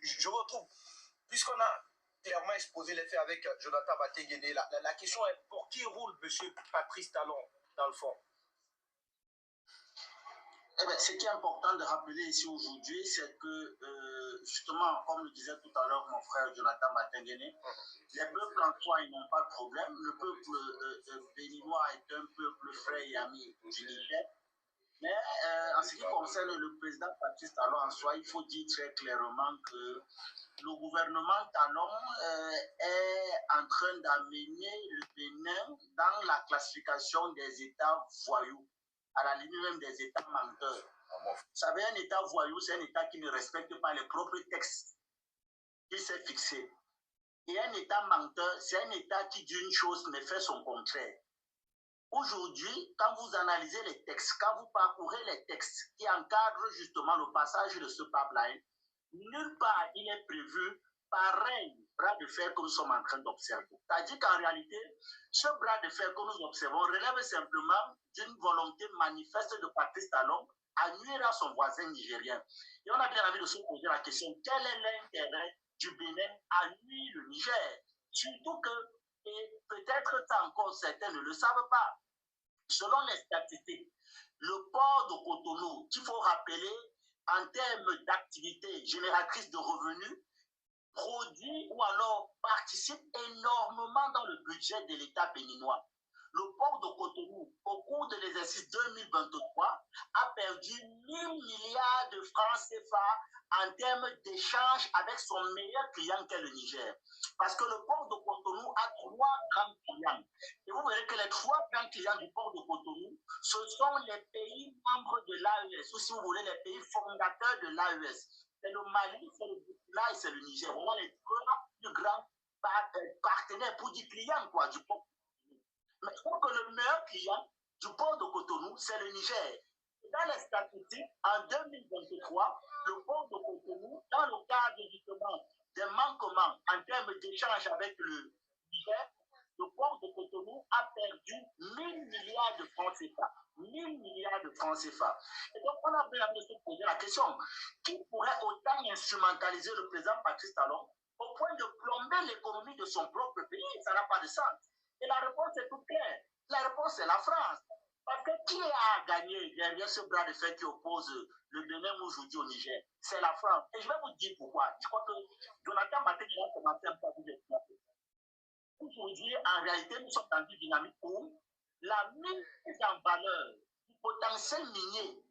je retrouve, puisqu'on a clairement exposé les faits avec Jonathan Batenguene, la question est pour qui roule M. Patrice Talon dans le fond? Eh bien, ce qui est important de rappeler ici aujourd'hui, c'est que, justement, comme le disait tout à l'heure mon frère Jonathan Batenguene, les peuples en soi, ils n'ont pas de problème. Le peuple béninois est un peuple frère et ami du Niger. Mais en ce qui concerne le président Patrice Talon en soi, il faut dire très clairement que le gouvernement Talon est en train d'amener le Bénin dans la classification des États voyous, à la limite même des États menteurs. Vous savez, un État voyou, c'est un État qui ne respecte pas les propres textes qu'il s'est fixés. Et un État menteur, c'est un État qui dit une chose mais fait son contraire. Aujourd'hui, quand vous analysez les textes, quand vous parcourez les textes qui encadrent justement le passage de ce pipeline, nulle part il est prévu pareil bras de fer que nous sommes en train d'observer. C'est-à-dire qu'en réalité, ce bras de fer que nous observons relève simplement d'une volonté manifeste de Patrice Talon à nuire à son voisin nigérien. Et on a bien envie de se poser la question, quel est l'intérêt du Bénin à nuire le Niger? Surtout que, et peut-être encore certains ne le savent pas, selon les statistiques, le port de Cotonou, qu'il faut rappeler en termes d'activité génératrice de revenus, produit ou alors participe énormément dans le budget de l'État béninois. Le port de Cotonou, au cours de l'exercice 2023, a perdu 1 000 milliards de francs CFA en termes d'échanges avec son meilleur client qu'est le Niger. Parce que le port de Cotonou a 3 grands clients. Et vous verrez que les 3 grands clients du port de Cotonou, ce sont les pays membres de l'AES, ou si vous voulez, les pays fondateurs de l'AES. C'est le Mali, c'est le Burkina et c'est le Niger. Vraiment les 3 plus grands partenaires pour dire clients quoi, du port. Mais je crois que le meilleur client du port de Cotonou, c'est le Niger. Dans les statistiques, en 2023, le port de Cotonou, dans le cadre justement des manquements en termes d'échange avec le Niger, le port de Cotonou a perdu 1 000 milliards de francs CFA. 1 000 milliards de francs CFA. Et donc, on a bien envie de se poser la question, qui pourrait autant instrumentaliser le président Patrice Talon au point de plomber l'économie de son propre pays? Ça n'a pas de sens. Et la réponse est toute claire. La réponse est la France. Parce que qui a gagné derrière ce bras de fer qui oppose le Bénin aujourd'hui au Niger? C'est la France. Et je vais vous dire pourquoi. Je crois que Jonathan Batenguene a commencé un peu à vous expliquer. Aujourd'hui, en réalité, nous sommes dans une dynamique où la mise en valeur du potentiel minier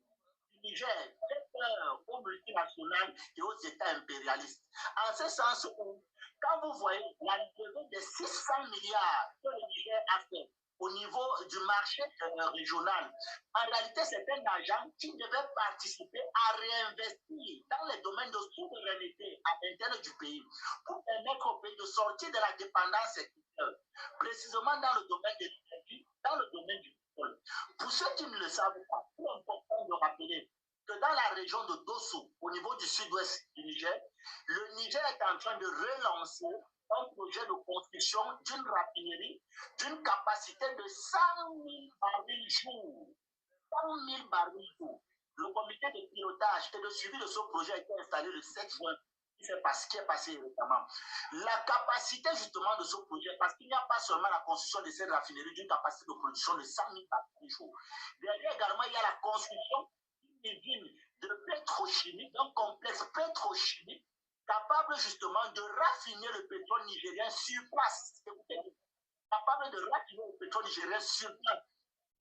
du Niger fait peur aux multinationales et aux États impérialistes. En ce sens où, quand vous voyez la levée de 600 milliards que le Niger a fait au niveau du marché régional, en réalité, c'est un agent qui devait participer à réinvestir dans les domaines de souveraineté à l'intérieur du pays pour permettre au pays de sortir de la dépendance extérieure, précisément dans le domaine de l'énergie, dans le domaine du pétrole. Pour ceux qui ne le savent pas, il est important de rappeler que dans la région de Dossou, au niveau du sud-ouest du Niger, le Niger est en train de relancer un projet de construction d'une raffinerie d'une capacité de 100 000 barils jour. 100 000 barils jour. Le comité de pilotage et de suivi de ce projet a été installé le 7 juin. Ce qui est passé récemment. La capacité justement de ce projet, parce qu'il n'y a pas seulement la construction de cette raffinerie d'une capacité de production de 100 000 barils jour. Derrière également, il y a la construction d'une usine de pétrochimie, d'un complexe pétrochimique capable justement de raffiner le pétrole nigérien sur place. Écoutez, capable de raffiner le pétrole nigérien sur place.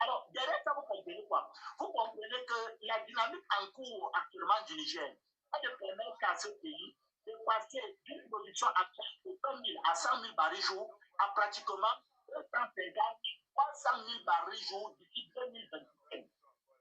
Alors, derrière ça, vous comprenez quoi? Vous comprenez que la dynamique en cours actuellement du Niger est de permettre à ce pays de passer d'une production actuelle de 100 000 à 100 000 barils jour à pratiquement 250 300 000 barils jour d'ici 2025.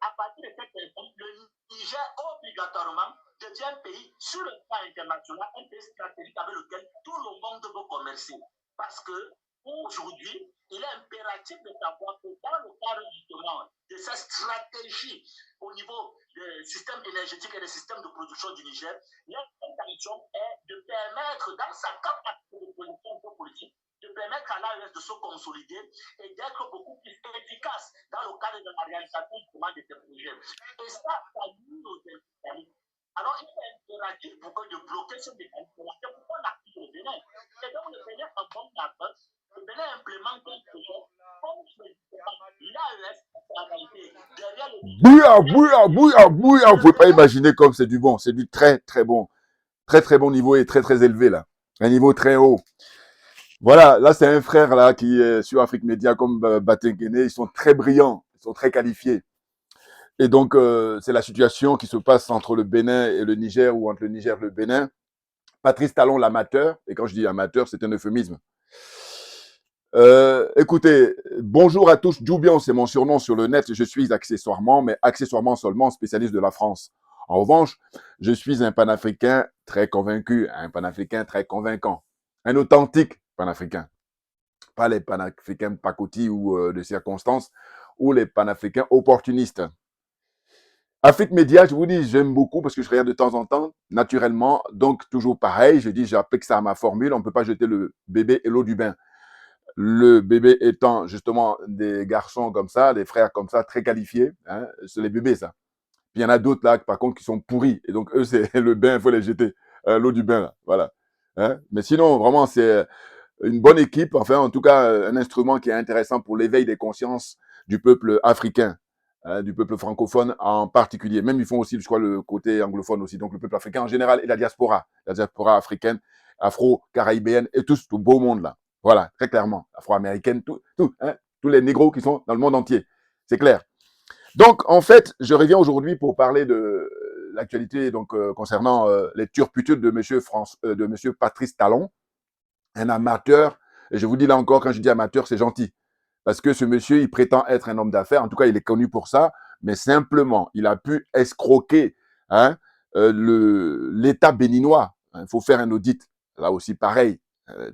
À partir de cette personne, le Niger obligatoirement devient un pays sur le plan international, un pays stratégique avec lequel tout le monde veut commercer. Parce que aujourd'hui, il est impératif de savoir que dans le cadre justement de cette stratégie au niveau du système énergétique et des systèmes de production du Niger, l'intention est de permettre dans sa capacité de production politique, de permettre à l'AES de se consolider et d'être beaucoup plus efficace dans le cadre de la réalisation de ces projets. Et ça nuit aux impérialistes. Alors, il est impératif pour que de bloquer ce mécanisme Bouillard, bouillard, bouillard, bouillard. Vous pouvez pas imaginer comme c'est du bon. C'est du très, très bon. Très, très bon niveau et très, très élevé, là. Un niveau très haut. Voilà, là, c'est un frère, là, qui est sur Afrique Média comme Batenkene. Ils sont très brillants. Ils sont très qualifiés. Et donc, c'est la situation qui se passe entre le Bénin et le Niger ou entre le Niger et le Bénin. Patrice Talon, l'amateur. Et quand je dis amateur, c'est un euphémisme. Écoutez, bonjour à tous. Djoubian, c'est mon surnom sur le net. Je suis accessoirement, mais accessoirement seulement spécialiste de la France. En revanche, je suis un panafricain très convaincu, un panafricain très convaincant, un authentique panafricain. Pas les panafricains pacotis ou de circonstances, ou les panafricains opportunistes. Afrique Média, je vous dis, j'aime beaucoup parce que je regarde de temps en temps, naturellement. Donc, toujours pareil, je dis, j'applique ça à ma formule. On ne peut pas jeter le bébé et l'eau du bain. Le bébé étant justement des garçons comme ça, des frères comme ça, très qualifiés. Hein, c'est les bébés, ça. Puis il y en a d'autres là, par contre, qui sont pourris. Et donc, eux, c'est le bain, il faut les jeter. L'eau du bain, là. Voilà. Hein? Mais sinon, vraiment, c'est une bonne équipe. Enfin, en tout cas, un instrument qui est intéressant pour l'éveil des consciences du peuple africain, hein, du peuple francophone en particulier. Même ils font aussi, je crois, le côté anglophone aussi. Donc, le peuple africain en général et la diaspora africaine, afro-caribéenne et tout ce beau monde là. Voilà, très clairement. Afro-américaine, tout, hein, tous les négros qui sont dans le monde entier. C'est clair. Donc, en fait, je reviens aujourd'hui pour parler de l'actualité donc concernant les turpitudes de monsieur Patrice Talon, un amateur. Et je vous dis là encore, quand je dis amateur, c'est gentil. Parce que ce monsieur, il prétend être un homme d'affaires. En tout cas, il est connu pour ça. Mais simplement, il a pu escroquer hein, l'État béninois. Il faut faire un audit. Là aussi, pareil.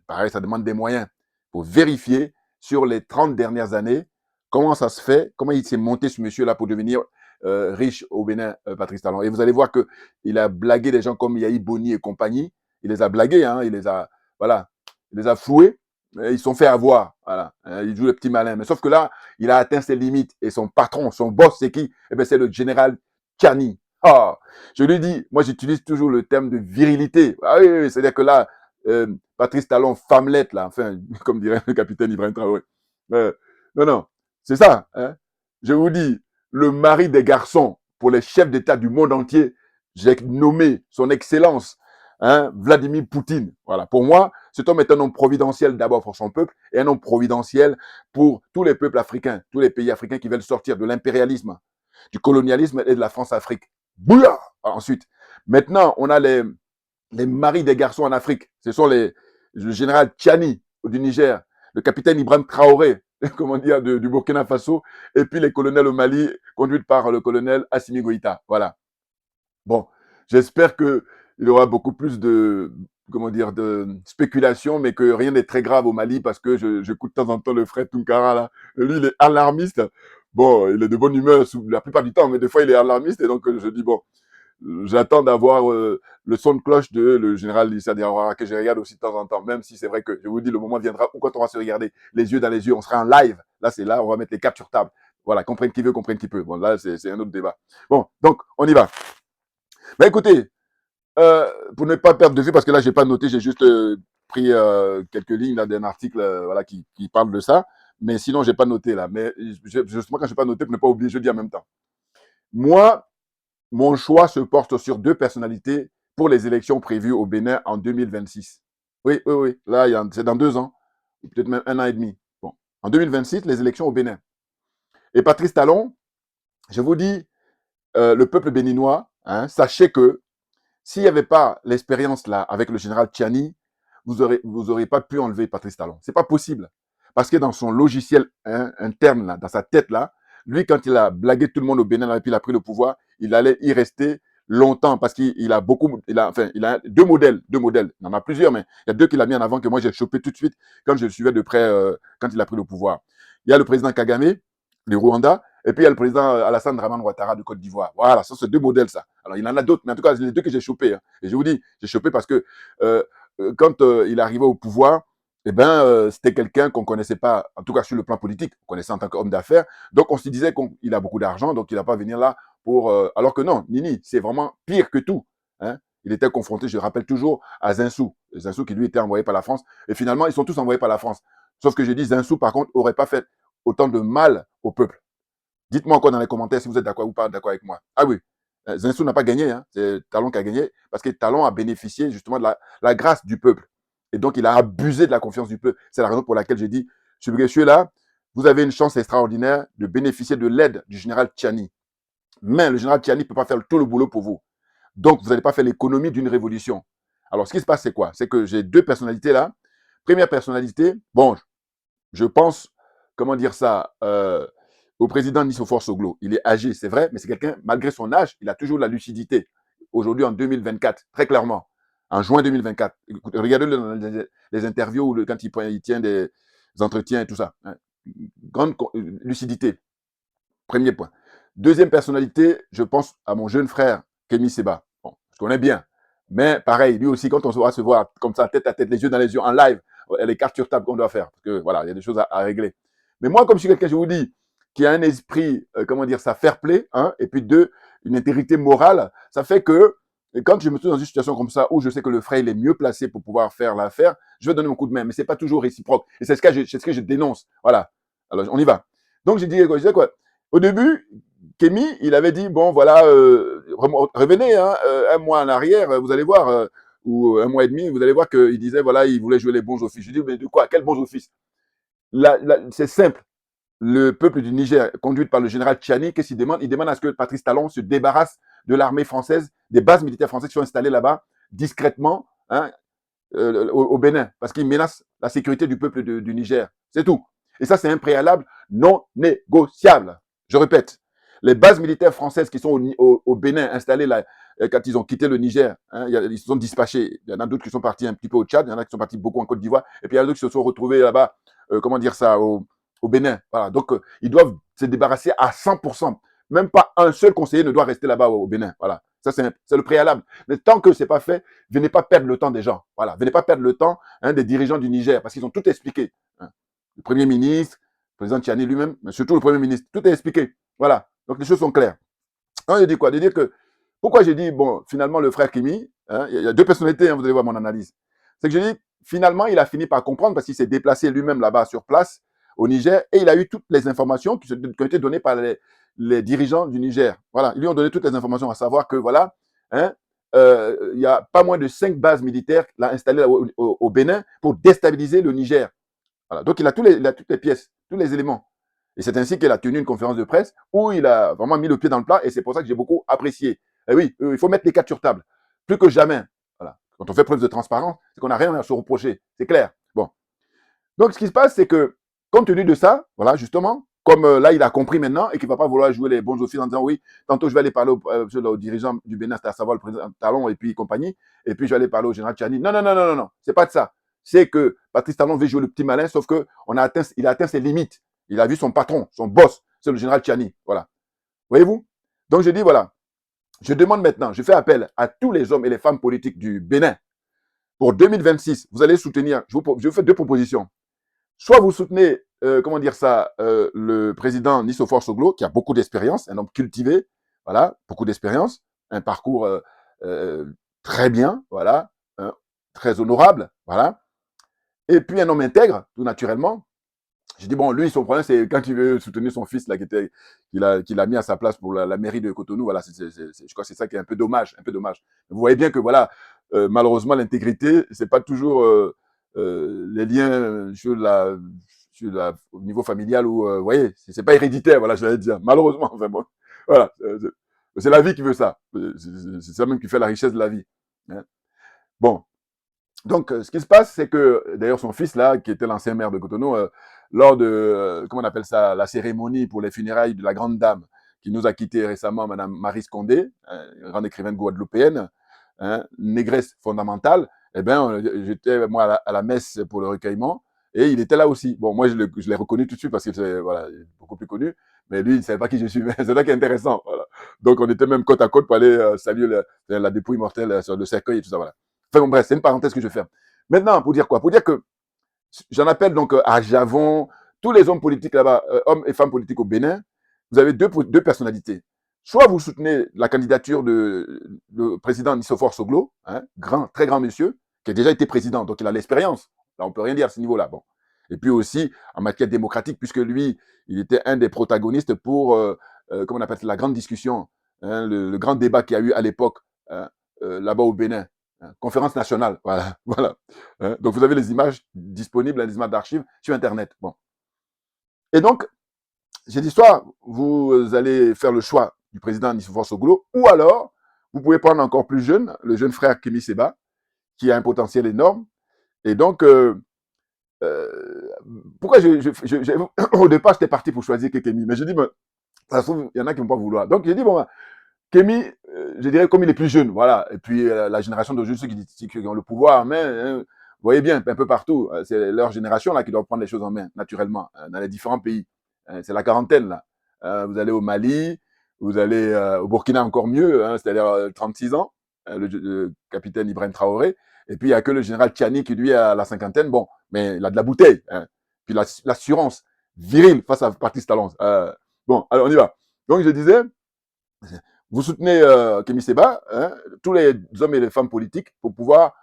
Pareil, ça demande des moyens. Il faut vérifier sur les 30 dernières années comment ça se fait, comment il s'est monté ce monsieur-là pour devenir riche au Bénin, Patrice Talon. Et vous allez voir qu'il a blagué des gens comme Yahi Boni et compagnie. Il les a blagués, hein, il les a, voilà, il les a floués. Ils se sont fait avoir. Voilà. Il joue le petit malin. Mais sauf que là, il a atteint ses limites. Et son patron, son boss, c'est qui? Eh bien, c'est le général Tchani. Ah, je lui dis, moi, j'utilise toujours le terme de virilité. Ah oui, oui, c'est-à-dire que là, Patrice Talon, femmelette, là, enfin, comme dirait le capitaine Ibrahim Traoré. Non, non, c'est ça. Hein. Je vous dis, le mari des garçons pour les chefs d'État du monde entier, j'ai nommé son excellence, hein, Vladimir Poutine. Voilà. Pour moi, cet homme est un homme providentiel d'abord pour son peuple et un homme providentiel pour tous les peuples africains, tous les pays africains qui veulent sortir de l'impérialisme, du colonialisme et de la France-Afrique. Bouya. Ensuite, maintenant, on a les maris des garçons en Afrique. Ce sont le général Tchani du Niger, le capitaine Ibrahim Traoré, comment dire, du Burkina Faso, et puis les colonels au Mali, conduits par le colonel Assimi Goïta. Voilà. Bon, j'espère qu'il y aura beaucoup plus de, comment dire, de spéculation, mais que rien n'est très grave au Mali, parce que j'écoute de temps en temps le frère Tunkara, là. Lui, il est alarmiste. Bon, il est de bonne humeur la plupart du temps, mais des fois, il est alarmiste, et donc je dis, bon, j'attends d'avoir le son de cloche de le général Issa Diawara que je regarde aussi de temps en temps, même si c'est vrai que je vous dis, le moment viendra où quand on va se regarder les yeux dans les yeux, on sera en live. Là, c'est là, on va mettre les cartes sur table. Voilà, comprenne qui veut, comprenne qui peut. Bon, là, c'est un autre débat. Bon, donc, on y va. Mais écoutez, pour ne pas perdre de vue, parce que là, j'ai pas noté, j'ai juste pris quelques lignes là, d'un article voilà, qui parle de ça. Mais sinon, j'ai pas noté là. Mais justement, quand j'ai pas noté, pour ne pas oublier, je dis en même temps. Moi, mon choix se porte sur deux personnalités pour les élections prévues au Bénin en 2026. Oui, oui, oui. Là, c'est dans 2 ans, peut-être même 1 an et demi. Bon. En 2026, les élections au Bénin. Et Patrice Talon, je vous dis, le peuple béninois, hein, sachez que s'il n'y avait pas l'expérience là avec le général Tchani, vous aurez pas pu enlever Patrice Talon. C'est pas possible. Parce que dans son logiciel hein, interne, là, dans sa tête, là, lui, quand il a blagué tout le monde au Bénin et puis il a pris le pouvoir, il allait y rester longtemps parce qu'il a beaucoup, il a deux modèles. Il en a plusieurs, mais il y a deux qu'il a mis en avant que moi j'ai chopé tout de suite quand je le suivais de près quand il a pris le pouvoir. Il y a le président Kagame, du Rwanda, et puis il y a le président Alassane Draman Ouattara de Côte d'Ivoire. Voilà, ça c'est deux modèles ça. Alors il y en a d'autres, mais en tout cas c'est les deux que j'ai chopés. Hein. Et je vous dis, j'ai chopé parce que quand il est arrivé au pouvoir, eh ben, c'était quelqu'un qu'on connaissait pas, en tout cas sur le plan politique, on connaissait en tant qu'homme d'affaires. Donc on se disait qu'il a beaucoup d'argent, donc il va pas venir là pour. Alors que non, Nini, c'est vraiment pire que tout. Hein. Il était confronté, je rappelle toujours, à Zinsou. Zinsou qui lui était envoyé par la France. Et finalement, ils sont tous envoyés par la France. Sauf que j'ai dit, Zinsou, par contre, aurait pas fait autant de mal au peuple. Dites-moi encore dans les commentaires si vous êtes d'accord ou pas d'accord avec moi. Ah oui, Zinsou n'a pas gagné, hein. C'est Talon qui a gagné parce que Talon a bénéficié justement de la grâce du peuple. Et donc, il a abusé de la confiance du peuple. C'est la raison pour laquelle j'ai dit, ce monsieur-là, vous avez une chance extraordinaire de bénéficier de l'aide du général Tchiani. Mais le général Tchiani ne peut pas faire tout le boulot pour vous. Donc, vous n'allez pas faire l'économie d'une révolution. Alors, ce qui se passe, c'est quoi? C'est que j'ai deux personnalités là. Première personnalité, bon, je pense, comment dire ça, au président Nissofor Soglo. Il est âgé, c'est vrai, mais c'est quelqu'un, malgré son âge, il a toujours la lucidité. Aujourd'hui, en 2024, très clairement, en juin 2024. Regardez les interviews quand il tient des entretiens et tout ça. Hein. Grande lucidité. Premier point. Deuxième personnalité, je pense à mon jeune frère, Kémy Seba. Bon, je connais bien. Mais pareil, lui aussi, quand on va se voir comme ça, tête à tête, les yeux dans les yeux, en live, les cartes sur table qu'on doit faire. Parce que voilà, il y a des choses à régler. Mais moi, comme je suis quelqu'un, je vous dis, qui a un esprit, comment dire ça, fair play, hein, et puis deux, une intégrité morale, ça fait que quand je me trouve dans une situation comme ça, où je sais que le frère il est mieux placé pour pouvoir faire l'affaire, je vais donner mon coup de main. Mais c'est pas toujours réciproque. Et c'est ce que je dénonce. Voilà. Alors, on y va. Donc, je disais quoi. Au début, Kémy, il avait dit, bon, voilà, revenez, hein, un mois en arrière, vous allez voir, ou un mois et demi, vous allez voir qu'il disait, voilà, il voulait jouer les bons offices. Je dis, mais de quoi? Quels bons offices? C'est simple. Le peuple du Niger, conduit par le général Tchiani, qu'est-ce qu'il demande? Il demande à ce que Patrice Talon se débarrasse de l'armée française, des bases militaires françaises qui sont installées là-bas, discrètement, hein, au Bénin, parce qu'il menace la sécurité du peuple du Niger. C'est tout. Et ça, c'est un préalable non négociable. Je répète, les bases militaires françaises qui sont au Bénin, installées là, quand ils ont quitté le Niger, hein, ils se sont dispatchés. Il y en a d'autres qui sont partis un petit peu au Tchad, il y en a qui sont partis beaucoup en Côte d'Ivoire, et puis il y en a d'autres qui se sont retrouvés là-bas, comment dire ça, au Bénin. Voilà. Donc, ils doivent se débarrasser à 100%. Même pas un seul conseiller ne doit rester là-bas au Bénin. Voilà. Ça, c'est le préalable. Mais tant que ce n'est pas fait, venez pas perdre le temps des gens. Voilà. Venez pas perdre le temps des dirigeants du Niger, parce qu'ils ont tout expliqué. Hein. Le Premier ministre, le président Tchiani lui-même, mais surtout le Premier ministre, tout est expliqué. Voilà. Donc, les choses sont claires. Donc, je dis quoi? De dire que, pourquoi j'ai dit, bon, finalement, le frère Kémy, hein, il y a deux personnalités, hein, vous allez voir mon analyse. C'est que je dis, finalement, il a fini par comprendre parce qu'il s'est déplacé lui-même là-bas sur place, au Niger, et il a eu toutes les informations qui ont été données par les dirigeants du Niger. Voilà, ils lui ont donné toutes les informations, à savoir que, voilà, hein, il y a pas moins de 5 bases militaires là, installées au Bénin pour déstabiliser le Niger. Voilà. Donc, il a toutes les pièces, tous les éléments. Et c'est ainsi qu'il a tenu une conférence de presse où il a vraiment mis le pied dans le plat, et c'est pour ça que j'ai beaucoup apprécié. Et oui, il faut mettre les cartes sur table. Plus que jamais. Voilà. Quand on fait preuve de transparence, c'est qu'on n'a rien à se reprocher. C'est clair. Bon. Donc, ce qui se passe, c'est que, compte tenu de ça, voilà, justement, comme là, il a compris maintenant et qu'il ne va pas vouloir jouer les bons offices en disant oui, tantôt je vais aller parler au dirigeant du Bénin, à savoir le président Talon et puis compagnie, et puis je vais aller parler au général Tchiani. Non, non, non, non, non, non, c'est pas de ça. C'est que Patrice Talon veut jouer le petit malin, sauf qu'il a atteint ses limites. Il a vu son patron, son boss, c'est le général Tchiani. Voilà. Voyez-vous? Donc je dis, voilà, je demande maintenant, je fais appel à tous les hommes et les femmes politiques du Bénin. Pour 2026, vous allez soutenir, je vous fais deux propositions. Soit vous soutenez, comment dire ça, le président Nissofor Soglo, qui a beaucoup d'expérience, un homme cultivé, voilà, beaucoup d'expérience, un parcours très bien, voilà, très honorable, voilà. Et puis un homme intègre, tout naturellement. J'ai dit, bon, lui, son problème, c'est quand il veut soutenir son fils, là, qu'il a mis à sa place pour la mairie de Cotonou, voilà, je crois que c'est ça qui est un peu dommage, un peu dommage. Vous voyez bien que, voilà, malheureusement, l'intégrité, c'est pas toujours les liens au niveau familial où, vous voyez, c'est pas héréditaire, voilà, je vais dire, malheureusement, enfin bon, voilà, c'est la vie qui veut ça. C'est ça même qui fait la richesse de la vie. Hein. Bon. Donc, ce qui se passe, c'est que, d'ailleurs, son fils, là, qui était l'ancien maire de Cotonou, lors de, comment on appelle ça, la cérémonie pour les funérailles de la grande dame qui nous a quittés récemment, Madame Maryse Condé, grande écrivaine guadeloupéenne, hein, négresse fondamentale, eh bien, j'étais, moi, à la messe pour le recueillement, et il était là aussi. Bon, moi, je l'ai reconnu tout de suite parce qu'il est, voilà, beaucoup plus connu, mais lui, il ne savait pas qui je suis. C'est ça qui est intéressant. Voilà. Donc, on était même côte à côte pour aller saluer la dépouille mortelle sur le cercueil et tout ça, voilà. Enfin, bon, bref, c'est une parenthèse que je ferme. Maintenant, pour dire quoi? Pour dire que j'en appelle donc à Javon, tous les hommes politiques là-bas, hommes et femmes politiques au Bénin, vous avez deux personnalités. Soit vous soutenez la candidature de président Nissofor Soglo, hein, très grand monsieur, qui a déjà été président, donc il a l'expérience. Là, on peut rien dire à ce niveau-là. Bon. Et puis aussi en matière démocratique, puisque lui, il était un des protagonistes pour, comment on appelle ça, la grande discussion, hein, le grand débat qu'il y a eu à l'époque, hein, là-bas au Bénin. Hein, conférence nationale, voilà, voilà. Hein, donc vous avez les images disponibles, les images d'archives sur Internet. Bon. Et donc, j'ai dit soit vous allez faire le choix du président Nicéphore Soglo, ou alors vous pouvez prendre encore plus jeune, le jeune frère Kémy Séba, qui a un potentiel énorme. Et donc, pourquoi au départ, j'étais parti pour choisir Kémy, mais je dis, ça se trouve, il y en a qui ne vont pas vouloir. Donc, j'ai dit, bon, Kémy, je dirais comme il est plus jeune, voilà. Et puis, la génération d'aujourd'hui, ceux qui ont le pouvoir en main, hein, vous voyez bien, un peu partout, c'est leur génération là qui doit prendre les choses en main, naturellement, dans les différents pays. C'est la quarantaine, là. Vous allez au Mali, vous allez au Burkina encore mieux, hein, c'est-à-dire 36 ans, le capitaine Ibrahim Traoré. Et puis, il n'y a que le général Tchani qui, lui, a la cinquantaine. Bon, mais il a de la bouteille. Hein. Puis l'assurance virile face à Patrice Talon. Bon, alors on y va. Donc, je disais, vous soutenez Kémy Séba, hein, tous les hommes et les femmes politiques, pour pouvoir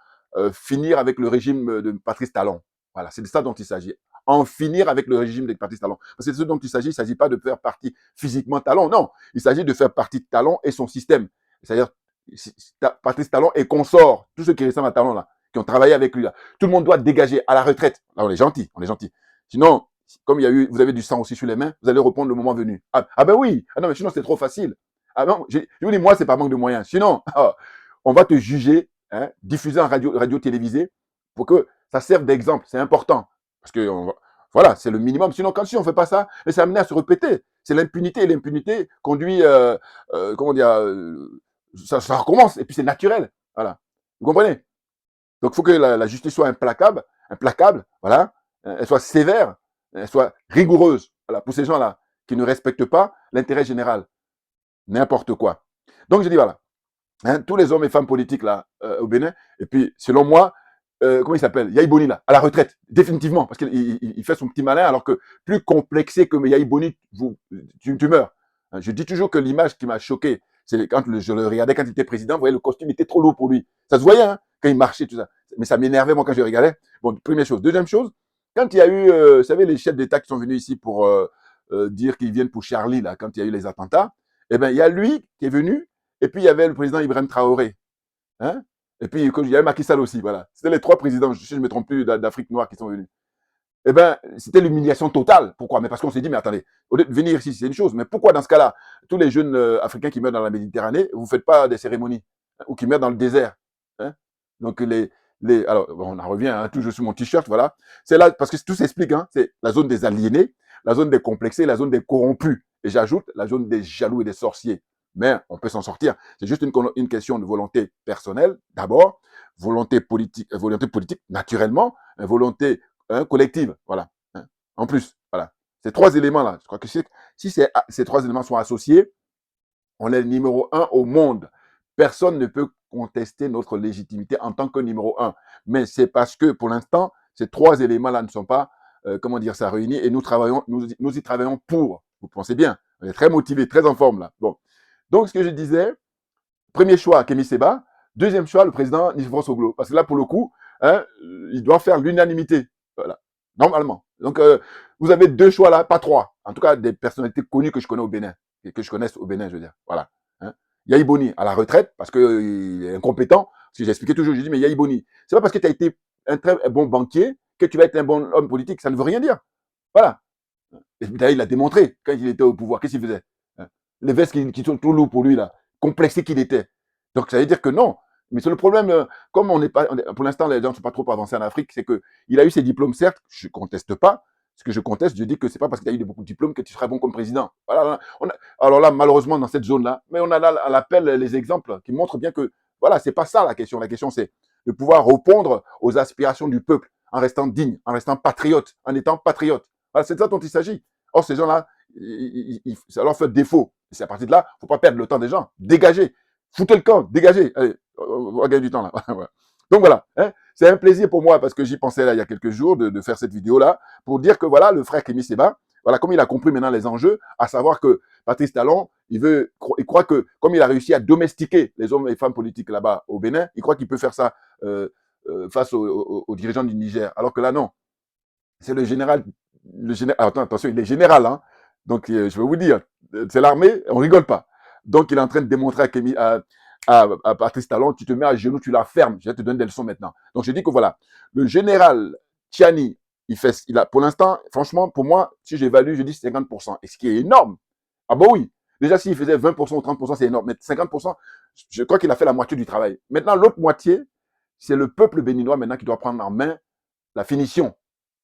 finir avec le régime de Patrice Talon. Voilà, c'est de ça dont il s'agit. En finir avec le régime de Patrice Talon. Parce que c'est de ce dont il s'agit. Il ne s'agit pas de faire partie physiquement Talon. Non, il s'agit de faire partie de Talon et son système. C'est-à-dire Patrice Talon et consorts, tous ceux qui ressemblent à Talon là, qui ont travaillé avec lui là. Tout le monde doit dégager à la retraite. Là, on est gentil, on est gentil. Sinon, comme il y a eu, vous avez du sang aussi sur les mains, vous allez reprendre le moment venu. Ah ben oui, ah non mais sinon c'est trop facile. Ah non, je vous dis, moi c'est pas manque de moyens. Sinon, on va te juger, hein, diffuser en radio télévisée pour que ça serve d'exemple. C'est important parce que voilà, c'est le minimum. Sinon, quand si on fait pas ça, mais ça amené à se répéter. C'est l'impunité et l'impunité conduit, comment dire. Ça recommence, et puis c'est naturel. Voilà. Vous comprenez? Donc, il faut que la justice soit implacable, voilà. Elle soit sévère, elle soit rigoureuse. Voilà, pour ces gens-là qui ne respectent pas l'intérêt général. N'importe quoi. Donc, je dis, voilà. Hein, tous les hommes et femmes politiques là au Bénin, et puis, selon moi, comment il s'appelle? Yahi Boni, là, à la retraite, définitivement, parce qu'il fait son petit malin, alors que plus complexé que Yahi Boni, tu meurs. Je dis toujours que l'image qui m'a choqué, c'est quand je le regardais quand il était président, vous voyez, le costume était trop lourd pour lui. Ça se voyait, hein, quand il marchait, tout ça. Mais ça m'énervait, moi, quand je regardais. Bon, première chose. Deuxième chose, quand il y a eu, vous savez, les chefs d'État qui sont venus ici pour dire qu'ils viennent pour Charlie, là, quand il y a eu les attentats, eh bien, il y a lui qui est venu, et puis il y avait le président Ibrahim Traoré. Hein? Et puis, il y avait Macky Sall aussi, voilà. C'était les trois présidents, si je ne me trompe plus, d'Afrique noire qui sont venus. Eh bien, c'était l'humiliation totale. Pourquoi? Mais parce qu'on s'est dit, mais attendez, au lieu de venir ici, c'est une chose, mais pourquoi dans ce cas-là, tous les jeunes Africains qui meurent dans la Méditerranée, vous ne faites pas des cérémonies, hein, ou qui meurent dans le désert, hein? Donc, alors, bon, on en revient, hein, toujours sur mon t-shirt, voilà. C'est là, parce que tout s'explique, hein, c'est la zone des aliénés, la zone des complexés, la zone des corrompus. Et j'ajoute, la zone des jaloux et des sorciers. Mais on peut s'en sortir. C'est juste une question de volonté personnelle, d'abord, volonté politique, naturellement, volonté collective, voilà. Hein. En plus, voilà. Ces trois éléments-là, je crois que si ces trois éléments sont associés, on est le numéro 1 au monde. Personne ne peut contester notre légitimité en tant que numéro 1. Mais c'est parce que, pour l'instant, ces trois éléments-là ne sont pas, comment dire ça, réunis et nous y travaillons pour. Vous pensez bien. On est très motivés, très en forme là. Bon. Donc, ce que je disais, premier choix, Kémy Séba. Deuxième choix, le président Nicéphore Soglo. Parce que là, pour le coup, hein, il doit faire l'unanimité. Voilà. Normalement. Donc, vous avez deux choix là, pas trois. En tout cas, des personnalités connues que je connais au Bénin. Et que je connaisse au Bénin, je veux dire. Voilà. Hein. Yahi Boni à la retraite, parce qu'il est incompétent. Parce que j'expliquais toujours, je dis, mais Yahi Boni, c'est pas parce que tu as été un très bon banquier que tu vas être un bon homme politique. Ça ne veut rien dire. Voilà. Et d'ailleurs, il l'a démontré quand il était au pouvoir. Qu'est-ce qu'il faisait? Les vestes qui sont tout lourds pour lui, là, complexé qu'il était. Donc, ça veut dire que non. Mais c'est le problème, comme on n'est pas, pour l'instant, les gens ne sont pas trop avancés en Afrique, c'est qu'il a eu ses diplômes, certes, je ne conteste pas. Ce que je conteste, je dis que c'est pas parce que tu as eu beaucoup de diplômes que tu seras bon comme président. Voilà, alors là, malheureusement, dans cette zone-là, mais on a là à l'appel les exemples qui montrent bien que, voilà, c'est pas ça la question. La question, c'est de pouvoir répondre aux aspirations du peuple en restant digne, en restant patriote, en étant patriote. Voilà, c'est de ça dont il s'agit. Or, ces gens-là, ça leur fait défaut. C'est à partir de là, il ne faut pas perdre le temps des gens. Dégagez. Foutez le camp. Dégagez. Allez, on va gagner du temps là. Donc voilà. Hein, c'est un plaisir pour moi parce que j'y pensais là il y a quelques jours de faire cette vidéo-là pour dire que voilà, le frère Kémy Séba, voilà, comme il a compris maintenant les enjeux, à savoir que Patrice Talon, il croit que comme il a réussi à domestiquer les hommes et femmes politiques là-bas au Bénin, il croit qu'il peut faire ça face aux dirigeants du Niger. Alors que là, non. c'est attends, attention, il est général, hein. Donc, je vais vous dire, c'est l'armée, on rigole pas. Donc, il est en train de démontrer à Patrice Talon, tu te mets à genoux, tu la fermes. Je vais te donner des leçons maintenant. Donc, je dis que voilà, le général Tiani, pour l'instant, franchement, pour moi, si j'évalue, je dis 50%. Et ce qui est énorme. Ah bon, oui. Déjà, s'il faisait 20% ou 30%, c'est énorme. Mais 50%, je crois qu'il a fait la moitié du travail. Maintenant, l'autre moitié, c'est le peuple béninois maintenant qui doit prendre en main la finition.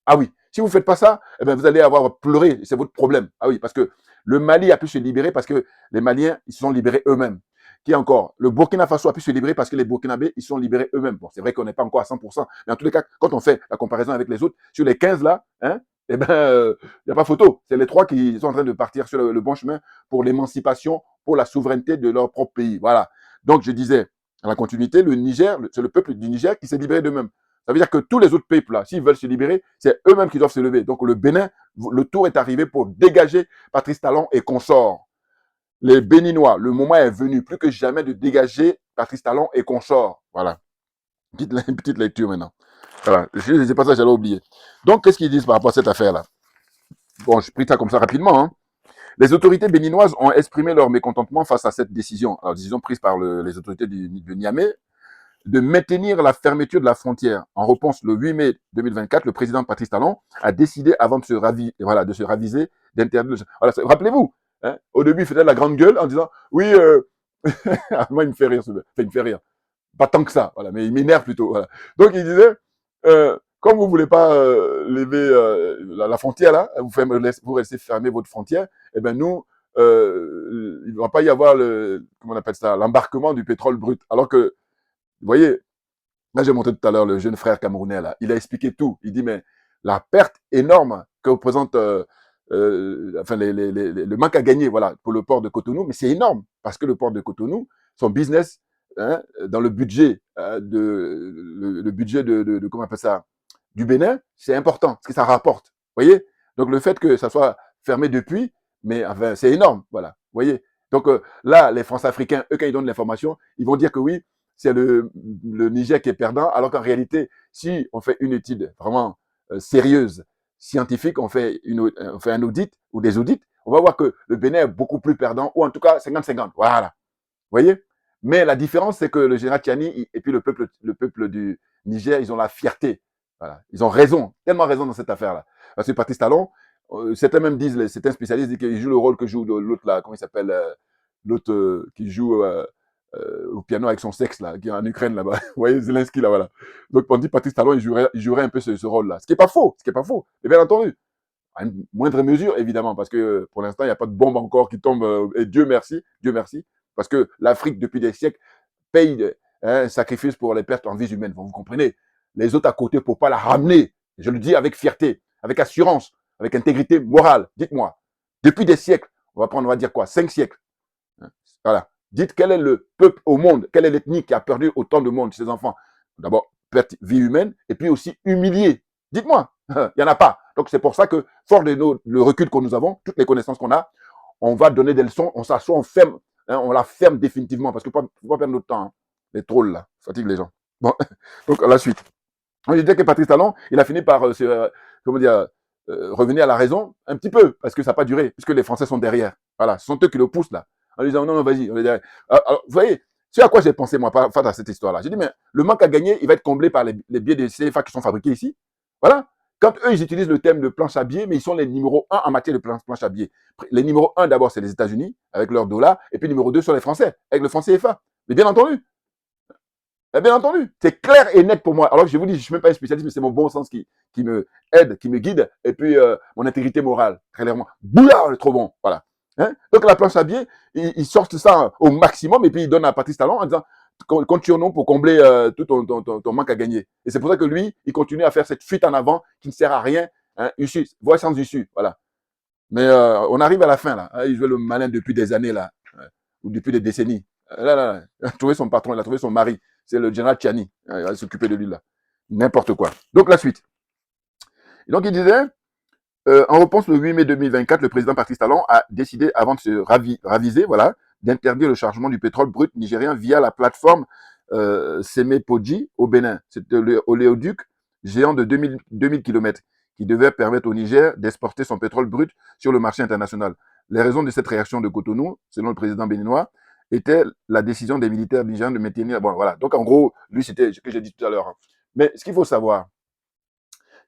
Ah oui, si vous ne faites pas ça, eh bien, vous allez avoir pleuré, c'est votre problème. Ah oui, parce que le Mali a pu se libérer parce que les Maliens, ils se sont libérés eux-mêmes. Qui encore? Le Burkina Faso a pu se libérer parce que les Burkinabés, ils se sont libérés eux-mêmes. Bon, c'est vrai qu'on n'est pas encore à 100%, mais en tous les cas, quand on fait la comparaison avec les autres, sur les 15 là, hein, eh ben, il n'y a pas photo. C'est les 3 qui sont en train de partir sur le bon chemin pour l'émancipation, pour la souveraineté de leur propre pays. Voilà. Donc, je disais, à la continuité, le Niger, c'est le peuple du Niger qui s'est libéré d'eux-mêmes. Ça veut dire que tous les autres peuples, là, s'ils veulent se libérer, c'est eux-mêmes qui doivent se lever. Donc, le Bénin, le tour est arrivé pour dégager Patrice Talon et consorts. Les Béninois, le moment est venu plus que jamais de dégager Patrice Talon et consorts. Voilà. Une petite lecture maintenant. Voilà. Je ne sais pas ça, j'allais oublier. Donc, qu'est-ce qu'ils disent par rapport à cette affaire-là? Bon, je pris ça comme ça rapidement. Hein. Les autorités béninoises ont exprimé leur mécontentement face à cette décision. Alors, décision prise par les autorités de Niamey, de maintenir la fermeture de la frontière. En réponse, le 8 mai 2024, le président Patrice Talon a décidé, avant de se raviser, d'interdire. Voilà, rappelez-vous, hein, au début, il faisait la grande gueule en disant, oui, moi, il me fait rire, enfin, il me fait rire. Pas tant que ça, voilà, mais il m'énerve plutôt. Voilà. Donc, il disait, comme vous voulez pas lever la frontière, là, vous laissez fermer votre frontière, eh ben nous, il ne va pas y avoir comment on appelle ça, l'embarquement du pétrole brut. Alors que, vous voyez, là, j'ai montré tout à l'heure le jeune frère camerounais, là. Il a expliqué tout. Il dit, mais la perte énorme que représente enfin, le manque à gagner, voilà, pour le port de Cotonou, mais c'est énorme, parce que le port de Cotonou, son business, hein, dans le budget, le budget comment on appelle ça, du Bénin, c'est important, parce que ça rapporte. Vous voyez? Donc, le fait que ça soit fermé depuis, mais enfin, c'est énorme, voilà. Vous voyez? Donc, là, les France-Africains, eux, quand ils donnent l'information, ils vont dire que oui, c'est le Niger qui est perdant, alors qu'en réalité, si on fait une étude vraiment sérieuse, scientifique, on fait un audit ou des audits, on va voir que le Bénin est beaucoup plus perdant, ou en tout cas 50-50. Voilà. Vous voyez? Mais la différence, c'est que le général Tiani et puis le peuple du Niger, ils ont la fierté. Voilà. Ils ont raison, tellement raison dans cette affaire-là. Parce que Patrice Talon, certains même disent, certains spécialistes disent qu'il joue le rôle que joue l'autre là, comment il s'appelle, l'autre qui joue au piano avec son sexe là, qui est en Ukraine là-bas. Vous voyez, Zelensky là, voilà. Donc on dit Patrice Talon, il jouerait un peu ce rôle-là. Ce qui est pas faux, ce qui est pas faux. Et bien entendu, à une moindre mesure évidemment, parce que pour l'instant il n'y a pas de bombe encore qui tombe. Et Dieu merci, parce que l'Afrique depuis des siècles paye un sacrifice pour les pertes en vies humaines. Vous comprenez? Les autres à côté pour pas la ramener. Je le dis avec fierté, avec assurance, avec intégrité morale. Dites-moi, depuis des siècles, on va dire quoi, 5 siècles. Voilà. Dites quel est le peuple au monde, quelle est l'ethnie qui a perdu autant de monde, ses enfants. D'abord, perte vie humaine, et puis aussi humilié. Dites-moi, il n'y en a pas. Donc c'est pour ça que, fort de le recul que nous avons, toutes les connaissances qu'on a, on va donner des leçons, on s'assoit, on ferme, hein, on la ferme définitivement, parce que faut pas perdre notre temps. Hein. Les trolls, là, fatigue les gens. Bon, donc à la suite. Je disais que Patrice Talon, il a fini par comment dire, revenir à la raison, un petit peu, parce que ça n'a pas duré, puisque les Français sont derrière. Voilà, ce sont eux qui le poussent, là. En lui disant, non, non, vas-y. Alors, vous voyez, c'est à quoi j'ai pensé, moi, face à cette histoire-là. J'ai dit, mais le manque à gagner, il va être comblé par les billets de CFA qui sont fabriqués ici. Voilà. Quand eux, ils utilisent le thème de planche à billets, mais ils sont les numéros 1 en matière de planche à billets. Les numéros 1, d'abord, c'est les États-Unis, avec leur dollar, et puis numéro 2 sont les Français, avec le franc CFA. Mais bien entendu, c'est clair et net pour moi. Alors que je vous dis, je ne suis même pas un spécialiste, mais c'est mon bon sens qui me aide, qui me guide, et puis mon intégrité morale, très clairement. Boulard, c'est trop bon, voilà. Hein? Donc la planche à billets, ils sortent ça au maximum, et puis ils donnent à Patrice Talon en disant, compte sur nous pour combler tout ton manque à gagner. Et c'est pour ça que lui, il continue à faire cette fuite en avant qui ne sert à rien, hein, issue, voie sans issue, voilà. Mais on arrive à la fin, là. Il jouait le malin depuis des années, là, ou depuis des décennies. Là, il a trouvé son patron, il a trouvé son mari. C'est le général Tiani. Il va s'occuper de lui, là. N'importe quoi. Donc, la suite. Et donc, il disait, en réponse le 8 mai 2024, le président Patrice Talon a décidé, avant de se raviser, voilà, d'interdire le chargement du pétrole brut nigérien via la plateforme Semepoji au Bénin. C'est l'oléoduc géant de 2000 km qui devait permettre au Niger d'exporter son pétrole brut sur le marché international. Les raisons de cette réaction de Cotonou, selon le président béninois, était la décision des militaires nigériens de maintenir... Bon, voilà. Donc, en gros, lui, c'était ce que j'ai dit tout à l'heure. Mais ce qu'il faut savoir,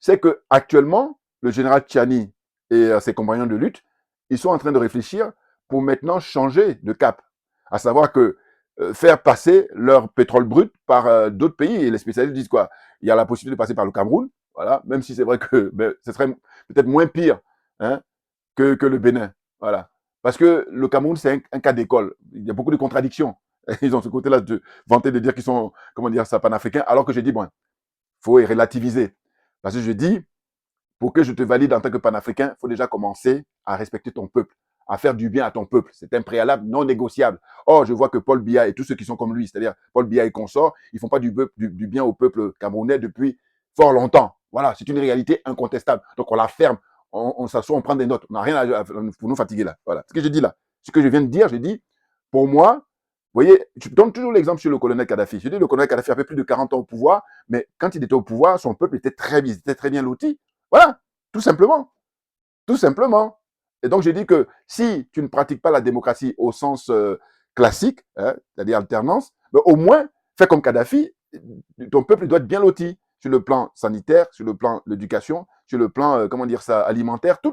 c'est que actuellement, le général Tchiani et ses compagnons de lutte, ils sont en train de réfléchir pour maintenant changer de cap. À savoir que faire passer leur pétrole brut par d'autres pays. Et les spécialistes disent quoi? Il y a la possibilité de passer par le Cameroun, voilà, même si c'est vrai que ce serait peut-être moins pire, hein, que le Bénin. Voilà. Parce que le Cameroun, c'est un cas d'école. Il y a beaucoup de contradictions. Ils ont ce côté-là de vanter de dire qu'ils sont, comment dire ça, panafricains, alors que j'ai dit, bon, faut relativiser. Parce que je dis, pour que je te valide en tant que panafricain, il faut déjà commencer à respecter ton peuple, à faire du bien à ton peuple. C'est un préalable non négociable. Or, je vois que Paul Biya et tous ceux qui sont comme lui, c'est-à-dire Paul Biya et consorts, ils font pas du bien au peuple camerounais depuis fort longtemps. Voilà, c'est une réalité incontestable. Donc, on la ferme, on s'assoit, on prend des notes. On n'a rien pour nous fatiguer là. Voilà, ce que je dis là. Ce que je viens de dire, je dis, pour moi, vous voyez, je donne toujours l'exemple sur le colonel Kadhafi. Je dis, le colonel Kadhafi a fait plus de 40 ans au pouvoir, mais quand il était au pouvoir, son peuple était très bien loti. Voilà, tout simplement. Tout simplement. Et donc, j'ai dit que si tu ne pratiques pas la démocratie au sens classique, hein, c'est-à-dire alternance, mais au moins, fais comme Kadhafi, ton peuple doit être bien loti sur le plan sanitaire, sur le plan de l'éducation, sur le plan, comment dire ça, alimentaire, tout.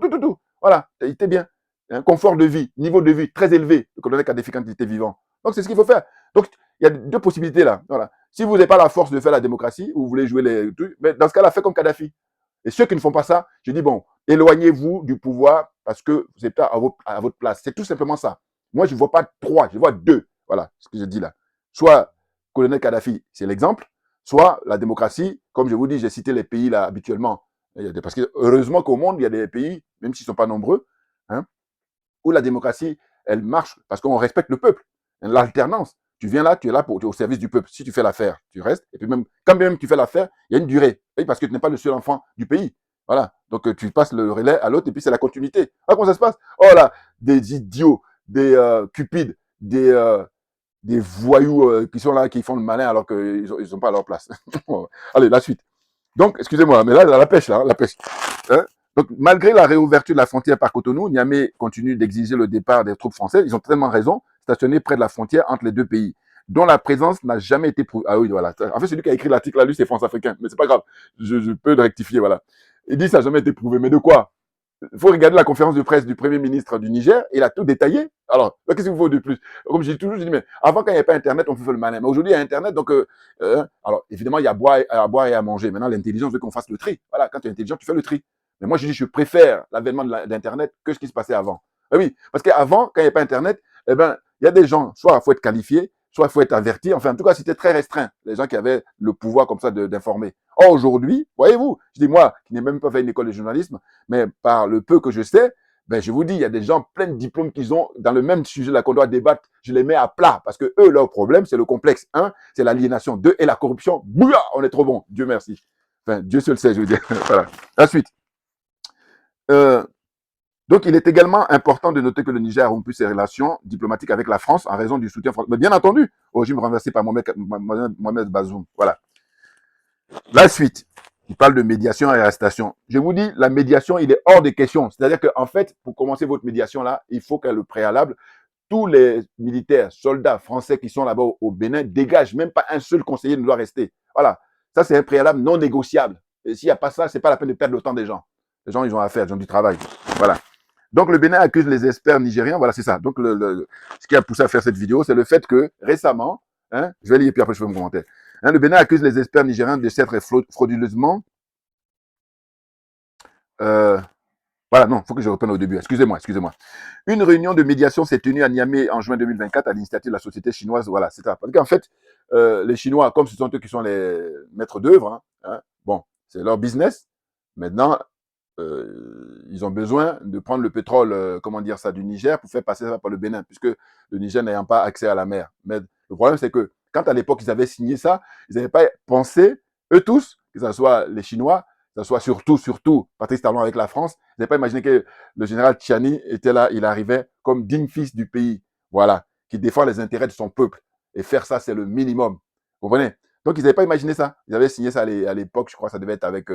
Voilà, il était bien. Un confort de vie, niveau de vie très élevé, le colonel Kadhafi quand il était vivant. Donc, c'est ce qu'il faut faire. Donc, il y a deux possibilités là. Voilà. Si vous n'avez pas la force de faire la démocratie, ou vous voulez jouer les trucs, mais dans ce cas-là, faites comme Kadhafi. Et ceux qui ne font pas ça, je dis, bon, éloignez-vous du pouvoir parce que vous êtes à votre place. C'est tout simplement ça. Moi, je ne vois pas trois, je vois deux. Voilà ce que je dis là. Soit colonel Kadhafi, c'est l'exemple, soit la démocratie, comme je vous dis, j'ai cité les pays là habituellement. Parce que heureusement qu'au monde, il y a des pays, même s'ils ne sont pas nombreux, hein, où la démocratie, elle marche parce qu'on respecte le peuple. L'alternance. Tu viens là, tu es là tu es au service du peuple. Si tu fais l'affaire, tu restes. Et puis même, quand même tu fais l'affaire, il y a une durée. Oui, parce que tu n'es pas le seul enfant du pays. Voilà. Donc tu passes le relais à l'autre et puis c'est la continuité. Ah, comment ça se passe? Oh là, des idiots, des cupides, des voyous qui sont là, qui font le malin alors qu'ils ne sont pas à leur place. Allez, la suite. Donc, excusez-moi, mais là, la pêche, là, la pêche. Hein? Donc, malgré la réouverture de la frontière par Cotonou, Niamey continue d'exiger le départ des troupes françaises. Ils ont tellement raison, stationnées près de la frontière entre les deux pays, dont la présence n'a jamais été prouvée. Ah oui, voilà. En fait, celui qui a écrit l'article là, lui, c'est France-Africain. Mais c'est pas grave. Je peux le rectifier, voilà. Il dit ça n'a jamais été prouvé. Mais de quoi? Il faut regarder la conférence de presse du Premier ministre du Niger, il a tout détaillé. Alors, qu'est-ce qu'il faut de plus? Comme je dis toujours, je dis, mais avant, quand il n'y avait pas Internet, on faisait le malin. Mais aujourd'hui, il y a Internet, donc, alors, évidemment, il y a à boire et à manger. Maintenant, l'intelligence veut qu'on fasse le tri. Voilà, quand tu es intelligent, tu fais le tri. Mais moi, je dis, je préfère l'avènement d'Internet que ce qui se passait avant. Ah oui, parce qu'avant, quand il n'y avait pas Internet, eh ben, il y a des gens, soit il faut être qualifié, soit il faut être averti. Enfin, en tout cas, c'était très restreint, les gens qui avaient le pouvoir comme ça d'informer. Or, aujourd'hui, voyez-vous, je dis, moi, qui n'ai même pas fait une école de journalisme, mais par le peu que je sais, ben, je vous dis, il y a des gens plein de diplômes qu'ils ont dans le même sujet là qu'on doit débattre. Je les mets à plat parce que eux, leur problème, c'est le complexe. Un, c'est l'aliénation. Deux, et la corruption. Bouya, on est trop bon. Dieu merci. Enfin, Dieu seul sait, je veux dire. Voilà. Ensuite. Donc, il est également important de noter que le Niger a rompu ses relations diplomatiques avec la France en raison du soutien français. Mais bien entendu, au régime renversé par Mohamed Bazoum. Voilà. La suite, il parle de médiation et arrestation. Je vous dis, la médiation, il est hors de question. C'est-à-dire qu'en fait, pour commencer votre médiation là, il faut qu'à le préalable, tous les militaires, soldats français qui sont là-bas au Bénin dégagent. Même pas un seul conseiller ne doit rester. Voilà. Ça, c'est un préalable non négociable. Et s'il n'y a pas ça, c'est pas la peine de perdre le temps des gens. Les gens, ils ont affaire, ils ont du travail. Voilà. Donc, le Bénin accuse les experts nigériens. Voilà, c'est ça. Donc, ce qui a poussé à faire cette vidéo, c'est le fait que récemment, hein, je vais lire puis après je fais mon commentaire. Hein, le Bénin accuse les experts nigériens de s'être frauduleusement. Voilà, non, il faut que je reprenne au début. Excusez-moi. Une réunion de médiation s'est tenue à Niamey en juin 2024 à l'initiative de la société chinoise. Voilà, c'est ça. Parce qu'en fait, les Chinois, comme ce sont eux qui sont les maîtres d'œuvre, hein, bon, c'est leur business. Maintenant, ils ont besoin de prendre le pétrole, comment dire ça, du Niger pour faire passer ça par le Bénin, puisque le Niger n'ayant pas accès à la mer. Mais le problème, c'est que quand à l'époque, ils avaient signé ça, ils n'avaient pas pensé, eux tous, que ce soit les Chinois, que ce soit surtout Patrice Talon avec la France, ils n'avaient pas imaginé que le général Tchiani était là, il arrivait comme digne fils du pays, voilà, qui défend les intérêts de son peuple. Et faire ça, c'est le minimum. Vous comprenez? Donc, ils n'avaient pas imaginé ça. Ils avaient signé ça à l'époque, je crois que ça devait être avec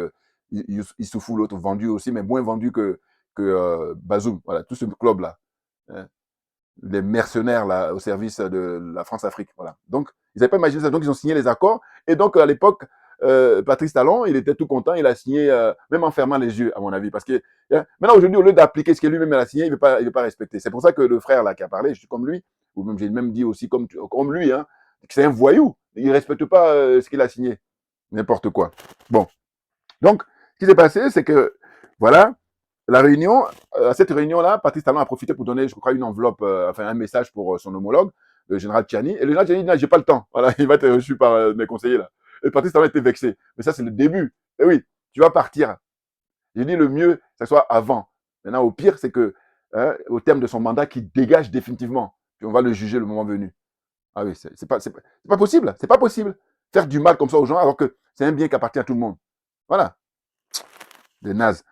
Issoufou, l'autre vendu aussi, mais moins vendu que Bazoum. Voilà, tout ce club-là. Hein. Les mercenaires là, au service de la France-Afrique. Voilà. Donc, ils n'avaient pas imaginé ça. Donc, ils ont signé les accords. Et donc, à l'époque, Patrice Talon, il était tout content. Il a signé, même en fermant les yeux, à mon avis. Parce que maintenant, aujourd'hui, au lieu d'appliquer ce que lui-même a signé, il ne veut pas respecter. C'est pour ça que le frère là qui a parlé, je suis comme lui, ou même j'ai même dit aussi comme lui, hein, que c'est un voyou. Il ne respecte pas ce qu'il a signé. N'importe quoi. Bon. Donc, ce qui s'est passé, c'est que, voilà, la réunion, à cette réunion-là, Patrice Talon a profité pour donner, je crois, une enveloppe, enfin un message pour son homologue, le général Tchiani. Et le général Tchiani dit, non, j'ai pas le temps. Voilà, il va être reçu par mes conseillers là. Et Patrice Talon était vexé. Mais ça, c'est le début. Et oui, tu vas partir. J'ai dit le mieux, que ce soit avant. Maintenant, au pire, c'est que, hein, au terme de son mandat, qu'il dégage définitivement. Puis on va le juger le moment venu. Ah oui, c'est pas possible. C'est pas possible. Faire du mal comme ça aux gens, alors que c'est un bien qui appartient à tout le monde. Voilà. Des nazes.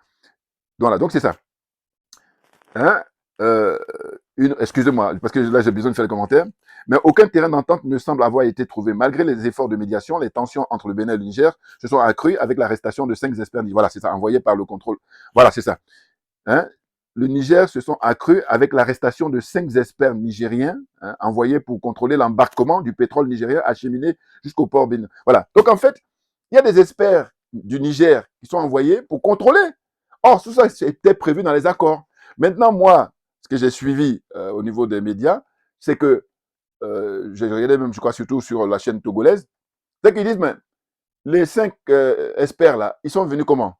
Voilà, donc c'est ça. Hein, excusez-moi, parce que là j'ai besoin de faire les commentaires, mais aucun terrain d'entente ne semble avoir été trouvé. Malgré les efforts de médiation, les tensions entre le Bénin et le Niger se sont accrues avec l'arrestation de 5 experts. Voilà, c'est ça, envoyés par le contrôle. Voilà, c'est ça. Hein, le Niger se sont accrues avec l'arrestation de 5 experts nigériens, hein, envoyés pour contrôler l'embarquement du pétrole nigérien acheminé jusqu'au port Bénin. Voilà. Donc en fait, il y a des experts du Niger qui sont envoyés pour contrôler. Or, tout ça était prévu dans les accords. Maintenant, moi, ce que j'ai suivi au niveau des médias, c'est que, j'ai regardé même, je crois, surtout sur la chaîne togolaise, c'est qu'ils disent, mais les 5 experts là, ils sont venus comment?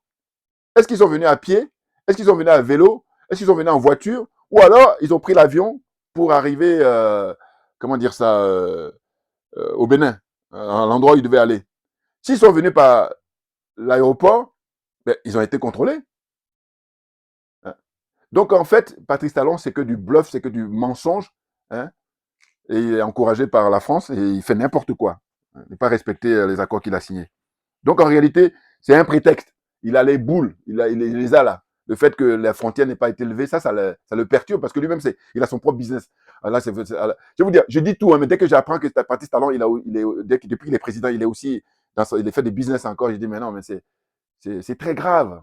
Est-ce qu'ils sont venus à pied? Est-ce qu'ils sont venus à vélo? Est-ce qu'ils sont venus en voiture? Ou alors, ils ont pris l'avion pour arriver, comment dire ça, au Bénin, à l'endroit où ils devaient aller. S'ils sont venus par l'aéroport, ben, ils ont été contrôlés. Donc, en fait, Patrice Talon, c'est que du bluff, c'est que du mensonge. Hein, et il est encouragé par la France et il fait n'importe quoi. Il ne pas respecter les accords qu'il a signés. Donc, en réalité, c'est un prétexte. Il a les boules, il les a là. Le fait que la frontière n'ait pas été levée, ça le perturbe parce que lui-même, il a son propre business. Là, je vais vous dire, je dis tout, hein, mais dès que j'apprends que Patrice Talon, depuis qu'il est président, il est aussi, il fait des business encore, je dis, mais non, mais c'est très grave.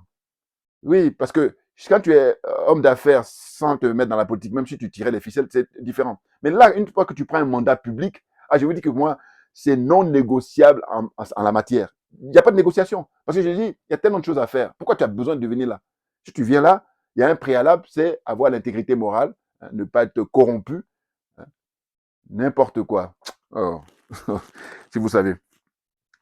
Oui, parce que quand tu es homme d'affaires sans te mettre dans la politique, même si tu tirais les ficelles, c'est différent. Mais là, une fois que tu prends un mandat public, je vous dis que moi, c'est non négociable en la matière. Il n'y a pas de négociation. Parce que je dis, il y a tellement de choses à faire. Pourquoi tu as besoin de venir là? Si tu viens là, il y a un préalable, c'est avoir l'intégrité morale, hein, ne pas être corrompu, hein, n'importe quoi. Oh. Si vous savez.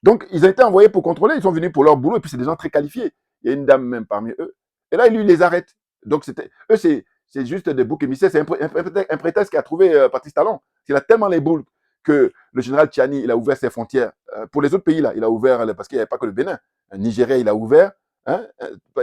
Donc, ils ont été envoyés pour contrôler, ils sont venus pour leur boulot, et puis c'est des gens très qualifiés. Il y a une dame même parmi eux. Et là, lui, il les arrête. Donc, eux, c'est juste des boucs émissaires. C'est un prétexte qui a trouvé Patrice Talon. Il a tellement les boules que le général Tchiani, il a ouvert ses frontières. Pour les autres pays, là, il a ouvert, parce qu'il n'y avait pas que le Bénin. Le Nigeria, il a ouvert. Hein,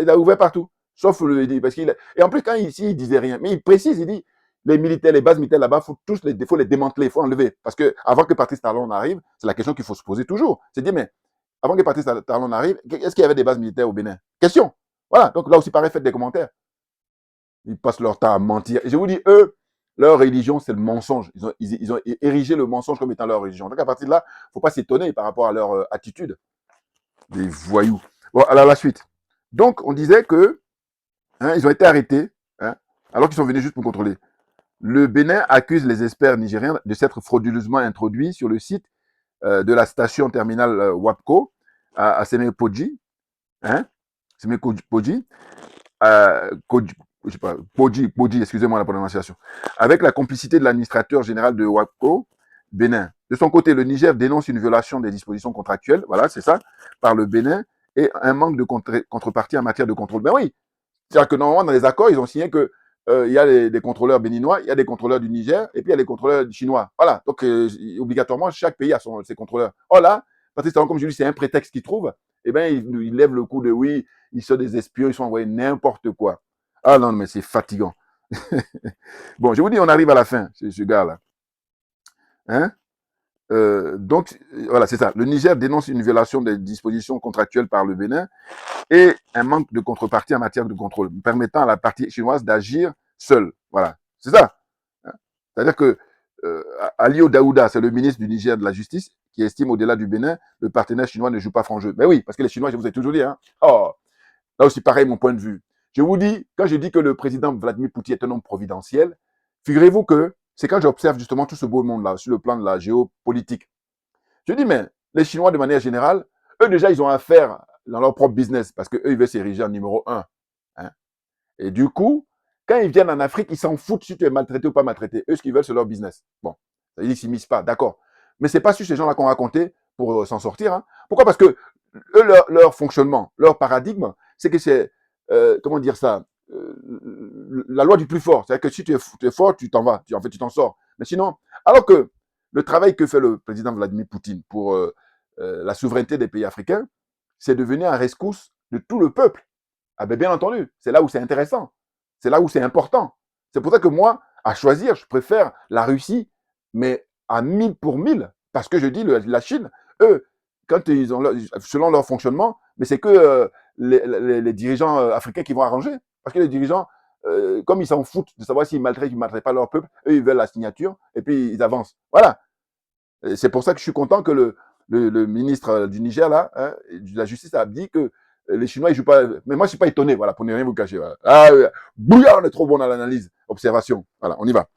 il a ouvert partout. Sauf parce et en plus, quand ici, il disait rien. Mais il précise, il dit, les militaires, les bases militaires là-bas, il faut les démanteler, il faut enlever. Parce que avant que Patrice Talon arrive, c'est la question qu'il faut se poser toujours. C'est dire, mais avant que Patrice Talon arrive, est-ce qu'il y avait des bases militaires au Bénin? Question. Voilà. Donc là aussi, pareil, faites des commentaires. Ils passent leur temps à mentir. Et je vous dis, eux, leur religion, c'est le mensonge. Ils ont érigé le mensonge comme étant leur religion. Donc à partir de là, il ne faut pas s'étonner par rapport à leur attitude. Des voyous. Bon, alors la suite. Donc, on disait que ils ont été arrêtés, hein, alors qu'ils sont venus juste pour contrôler. Le Bénin accuse les experts nigériens de s'être frauduleusement introduits sur le site de la station terminale WAPCO à Semekoji, hein, Semekoji, je sais pas, Podji, excusez-moi la prononciation, avec la complicité de l'administrateur général de WAPCO, Bénin. De son côté, le Niger dénonce une violation des dispositions contractuelles, voilà, c'est ça, par le Bénin, et un manque de contrepartie en matière de contrôle. Ben oui, c'est-à-dire que normalement, dans les accords, ils ont signé que il y a des contrôleurs béninois, il y a des contrôleurs du Niger, et puis il y a des contrôleurs chinois. Voilà. Donc, obligatoirement, chaque pays a ses contrôleurs. Oh là, Patrice Talon, comme je dis, c'est un prétexte qu'ils trouvent. Eh bien, il lève le coup de oui, ils sont des espions, ils sont envoyés n'importe quoi. Ah non, mais c'est fatigant. Bon, je vous dis, on arrive à la fin, ce gars-là. Hein? Donc, voilà, c'est ça. Le Niger dénonce une violation des dispositions contractuelles par le Bénin et un manque de contrepartie en matière de contrôle, permettant à la partie chinoise d'agir seule. Voilà, c'est ça. C'est-à-dire que Alio Daouda, c'est le ministre du Niger de la Justice, qui estime au-delà du Bénin, le partenaire chinois ne joue pas franc jeu. Ben oui, parce que les Chinois, je vous ai toujours dit, hein, oh, Là aussi, pareil, mon point de vue. Je vous dis, quand je dis que le président Vladimir Poutine est un homme providentiel, figurez-vous que c'est quand j'observe justement tout ce beau monde-là, sur le plan de la géopolitique. Je dis, mais les Chinois, de manière générale, eux déjà, ils ont affaire dans leur propre business, parce qu'eux, ils veulent s'ériger en numéro un. Hein. Et du coup, quand ils viennent en Afrique, ils s'en foutent si tu es maltraité ou pas maltraité. Eux, ce qu'ils veulent, c'est leur business. Bon, ça veut dire qu'ils ne s'immiscent pas, d'accord. Mais ce n'est pas sur ces gens-là qu'on va compter pour s'en sortir. Hein. Pourquoi? Parce que eux, leur fonctionnement, leur paradigme, c'est que c'est, comment dire ça, la loi du plus fort. C'est-à-dire que si tu es fort, tu t'en vas. En fait, tu t'en sors. Mais sinon, alors que le travail que fait le président Vladimir Poutine pour la souveraineté des pays africains, c'est de venir en rescousse de tout le peuple. Ah ben bien entendu, c'est là où c'est intéressant. C'est là où c'est important. C'est pour ça que moi, à choisir, je préfère la Russie, mais à 1000 pour 1000. Parce que je dis, la Chine, eux, quand ils ont selon leur fonctionnement, mais c'est que les dirigeants africains qui vont arranger. Parce que les dirigeants, comme ils s'en foutent de savoir s'ils maltraitent ou ils ne maltraitent pas leur peuple, eux, ils veulent la signature et puis ils avancent. Voilà. C'est pour ça que je suis content que le ministre du Niger, là, hein, de la justice, a dit que les Chinois, ils jouent pas. Mais moi, je ne suis pas étonné, voilà, pour ne rien vous cacher. Voilà. Ah, bouillard, on est trop bon dans l'analyse. Observation. Voilà, on y va.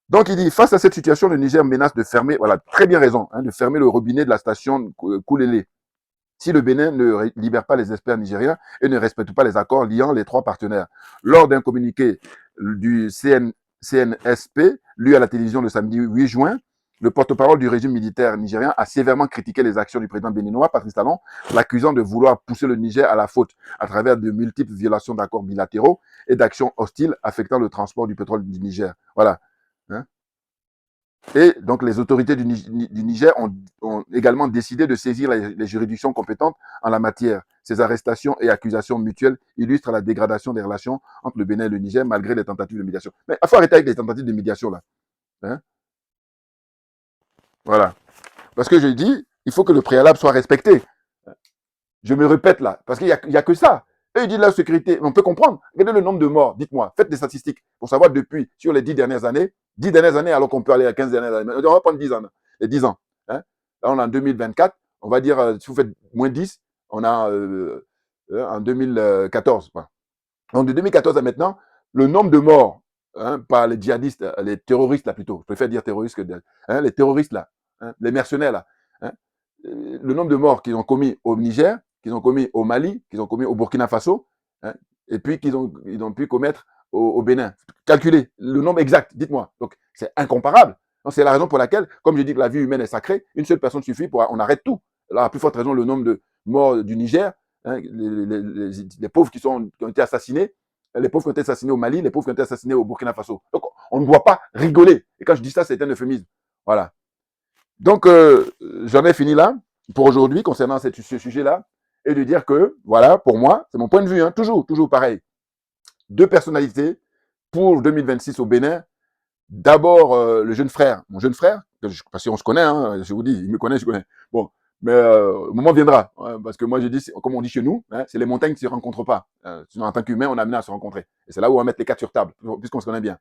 Donc, il dit, face à cette situation, le Niger menace de fermer, voilà, très bien raison, hein, de fermer le robinet de la station Koulélé. Si le Bénin ne libère pas les experts nigériens et ne respecte pas les accords liant les trois partenaires. Lors d'un communiqué du CNSP, lu à la télévision le samedi 8 juin, le porte-parole du régime militaire nigérien a sévèrement critiqué les actions du président béninois, Patrice Talon, l'accusant de vouloir pousser le Niger à la faute à travers de multiples violations d'accords bilatéraux et d'actions hostiles affectant le transport du pétrole du Niger. Voilà. Hein? Et donc, les autorités du Niger ont également décidé de saisir les juridictions compétentes en la matière. Ces arrestations et accusations mutuelles illustrent la dégradation des relations entre le Bénin et le Niger, malgré les tentatives de médiation. Mais il faut arrêter avec les tentatives de médiation, là. Hein? Voilà. Parce que je dis, il faut que le préalable soit respecté. Je me répète là, parce qu'il n'y a que ça. Et il dit la sécurité, on peut comprendre. Regardez le nombre de morts, dites-moi, faites des statistiques pour savoir depuis, sur les 10 dernières années, alors qu'on peut aller à 15 dernières années. On va prendre 10 ans, les 10 ans. Hein. Là, on est en 2024, on va dire, si vous faites moins 10, on a en 2014. Quoi. Donc de 2014 à maintenant, le nombre de morts hein, par les djihadistes, les terroristes là plutôt, je préfère dire terroristes que hein, les terroristes là, hein, les mercenaires là, hein, le nombre de morts qu'ils ont commis au Niger, qu'ils ont commis au Mali, qu'ils ont commis au Burkina Faso, hein, et puis qu'ils ont pu commettre au Bénin. Calculez le nombre exact, dites-moi. Donc, c'est incomparable. C'est la raison pour laquelle, comme je dis que la vie humaine est sacrée, une seule personne suffit pour on arrête tout. Alors, à plus forte raison, le nombre de morts du Niger, hein, les pauvres qui ont été assassinés, les pauvres qui ont été assassinés au Mali, les pauvres qui ont été assassinés au Burkina Faso. Donc, on ne doit pas rigoler. Et quand je dis ça, c'est un euphémisme. Voilà. Donc, j'en ai fini là pour aujourd'hui concernant ce sujet-là et de dire que, voilà, pour moi, c'est mon point de vue, hein, toujours pareil. Deux personnalités pour 2026 au Bénin. D'abord, le jeune frère, mon jeune frère, parce qu'on se connaît, hein, je vous dis, il me connaît, je connais. Bon, mais le moment viendra, hein, parce que moi, je dis, comme on dit chez nous, hein, c'est les montagnes qui ne se rencontrent pas. Sinon, en tant qu'humain, on a amené à se rencontrer. Et c'est là où on va mettre les cartes sur table, puisqu'on se connaît bien.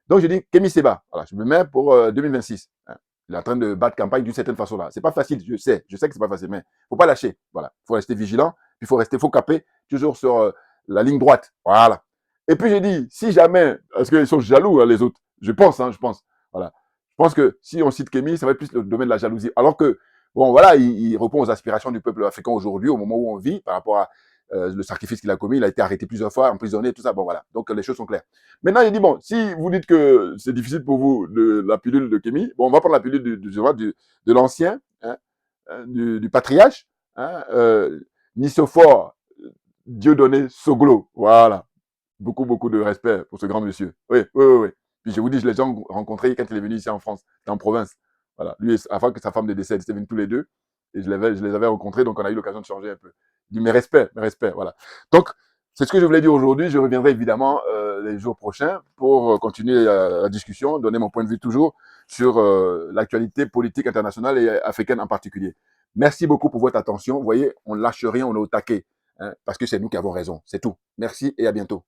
Donc, je dis, Kémy Séba, voilà, je me mets pour 2026. Hein. Il est en train de battre campagne d'une certaine façon là. C'est pas facile, je sais que c'est pas facile, mais faut pas lâcher. Voilà, faut rester vigilant, puis faut caper toujours sur la ligne droite. Voilà. Et puis j'ai dit, si jamais, parce qu'ils sont jaloux hein, les autres, je pense. Voilà, je pense que si on cite Kémy, ça va être plus le domaine de la jalousie. Alors que bon, voilà, il répond aux aspirations du peuple africain aujourd'hui, au moment où on vit, par rapport à le sacrifice qu'il a commis. Il a été arrêté plusieurs fois, emprisonné, tout ça. Bon voilà, donc les choses sont claires. Maintenant, il dit, bon, si vous dites que c'est difficile pour vous, la pilule de Kémy, bon, on va prendre la pilule de l'ancien, hein, du patriarche, hein, Nisophore Dieudonné Soglo. Voilà. Beaucoup de respect pour ce grand monsieur. Oui. Puis je vous dis, je l'ai déjà rencontré quand il est venu ici en France, c'était en province. Voilà. Lui, avant que sa femme ne décède, ils étaient venus tous les deux. Et je les avais rencontrés, donc on a eu l'occasion de changer un peu. Il dit, mes respects, voilà. Donc, c'est ce que je voulais dire aujourd'hui. Je reviendrai évidemment les jours prochains pour continuer la discussion, donner mon point de vue toujours sur l'actualité politique internationale et africaine en particulier. Merci beaucoup pour votre attention. Vous voyez, on ne lâche rien, on est au taquet. Hein, parce que c'est nous qui avons raison. C'est tout. Merci et à bientôt.